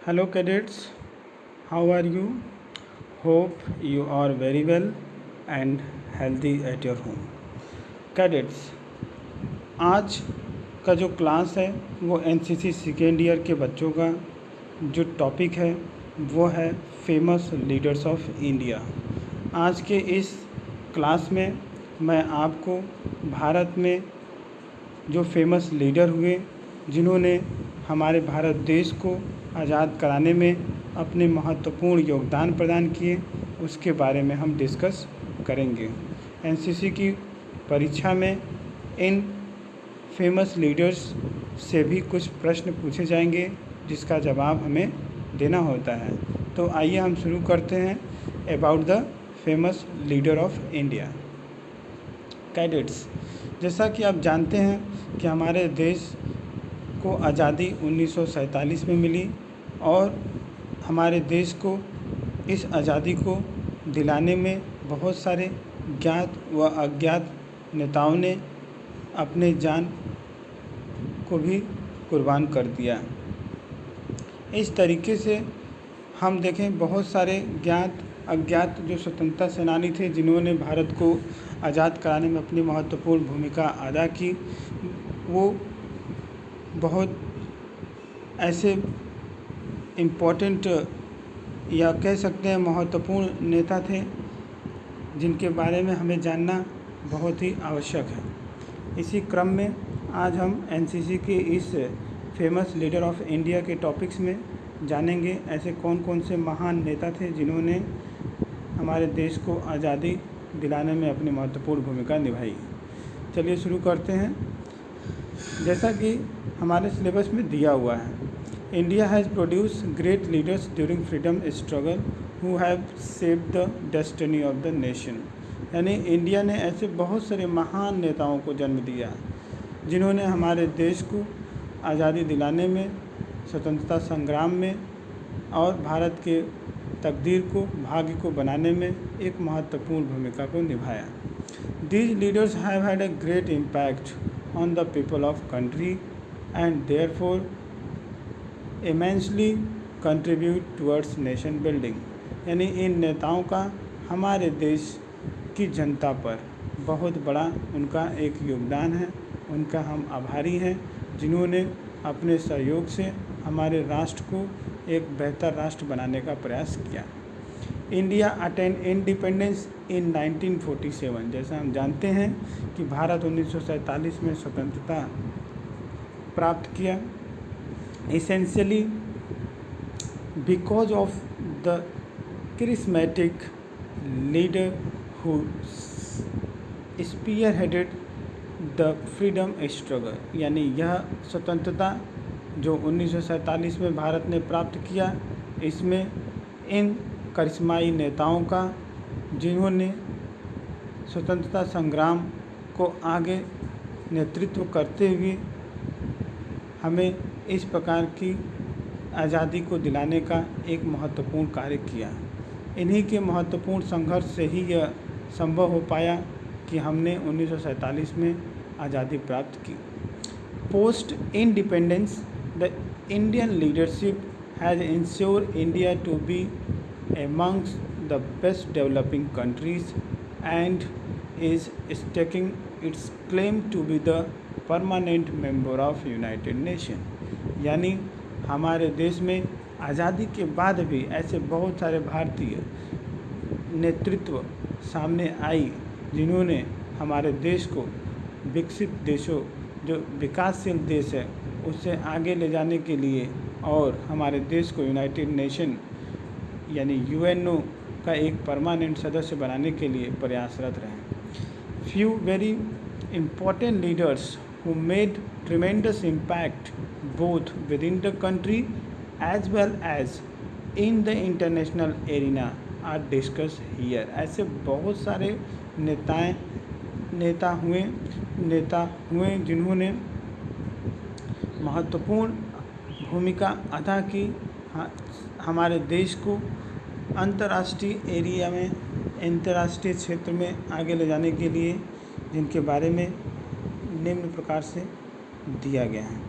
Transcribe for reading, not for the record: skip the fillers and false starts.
Hello cadets, how are you? Hope you are very well and healthy at your home. Cadets, आज का जो class है वो NCC second year के बच्चों का जो टॉपिक है वो है फेमस लीडर्स ऑफ इंडिया। आज के इस क्लास में मैं आपको भारत में जो फेमस लीडर हुए जिन्होंने हमारे भारत देश को आज़ाद कराने में अपने महत्वपूर्ण योगदान प्रदान किए उसके बारे में हम डिस्कस करेंगे। एनसीसी की परीक्षा में इन फेमस लीडर्स से भी कुछ प्रश्न पूछे जाएंगे जिसका जवाब हमें देना होता है। तो आइए हम शुरू करते हैं about the famous leader of India. Cadets, जैसा कि आप जानते हैं कि हमारे देश को आज़ादी 1947 में मिली और हमारे देश को इस आज़ादी को दिलाने में बहुत सारे ज्ञात व अज्ञात नेताओं ने अपने जान को भी कुर्बान कर दिया। इस तरीके से हम देखें बहुत सारे ज्ञात अज्ञात जो स्वतंत्रता सेनानी थे जिन्होंने भारत को आज़ाद कराने में अपनी महत्वपूर्ण भूमिका अदा की, वो बहुत ऐसे इम्पोर्टेंट या कह सकते हैं महत्वपूर्ण नेता थे जिनके बारे में हमें जानना बहुत ही आवश्यक है। इसी क्रम में आज हम एनसीसी के इस फेमस लीडर ऑफ इंडिया के टॉपिक्स में जानेंगे ऐसे कौन कौन से महान नेता थे जिन्होंने हमारे देश को आज़ादी दिलाने में अपनी महत्वपूर्ण भूमिका निभाई। चलिए शुरू करते हैं। जैसा कि हमारे सिलेबस में दिया हुआ है, India has produce great leaders during freedom struggle who have shaped the destiny of the nation. यानी इंडिया ने ऐसे बहुत सारे महान नेताओं को जन्म दिया जिन्होंने हमारे देश को आज़ादी दिलाने में, स्वतंत्रता संग्राम में और भारत के तकदीर को, भाग्य को बनाने में एक महत्वपूर्ण भूमिका को निभाया। These leaders have had a great impact on the people of country and therefore immensely contribute towards nation building। यानी इन नेताओं का हमारे देश की जनता पर बहुत बड़ा उनका एक योगदान है। उनका हम आभारी हैं जिन्होंने अपने सहयोग से हमारे राष्ट्र को एक बेहतर राष्ट्र बनाने का प्रयास किया। India attain independence in 1947। जैसा हम जानते हैं कि भारत 1947 में स्वतंत्रता प्राप्त किया, essentially because of the charismatic leader who spearheaded the freedom struggle। यानी यह स्वतंत्रता जो 1947 में भारत ने प्राप्त किया, इसमें इन करिश्माई नेताओं का जिन्होंने स्वतंत्रता संग्राम को आगे नेतृत्व करते हुए हमें इस प्रकार की आज़ादी को दिलाने का एक महत्वपूर्ण कार्य किया। इन्हीं के महत्वपूर्ण संघर्ष से ही यह संभव हो पाया कि हमने 1947 में आज़ादी प्राप्त की। Post independence the Indian leadership has ensured India to be amongst the best developing countries and is staking its claim to be the permanent member of United Nations। यानी हमारे देश में आज़ादी के बाद भी ऐसे बहुत सारे भारतीय नेतृत्व सामने आई जिन्होंने हमारे देश को विकसित देशों, जो विकासशील देश है, उससे आगे ले जाने के लिए और हमारे देश को यूनाइटेड नेशन यानी यूएनओ का एक परमानेंट सदस्य बनाने के लिए प्रयासरत रहे। Few very important leaders who made tremendous impact both within the country as well as in the international arena are discuss here. ऐसे बहुत सारे नेता हुए जिन्होंने महत्वपूर्ण भूमिका अदा की हमारे देश को अंतर्राष्ट्रीय एरिया में, अंतर्राष्ट्रीय क्षेत्र में आगे ले जाने के लिए, जिनके बारे में निम्न प्रकार से दिया गया है।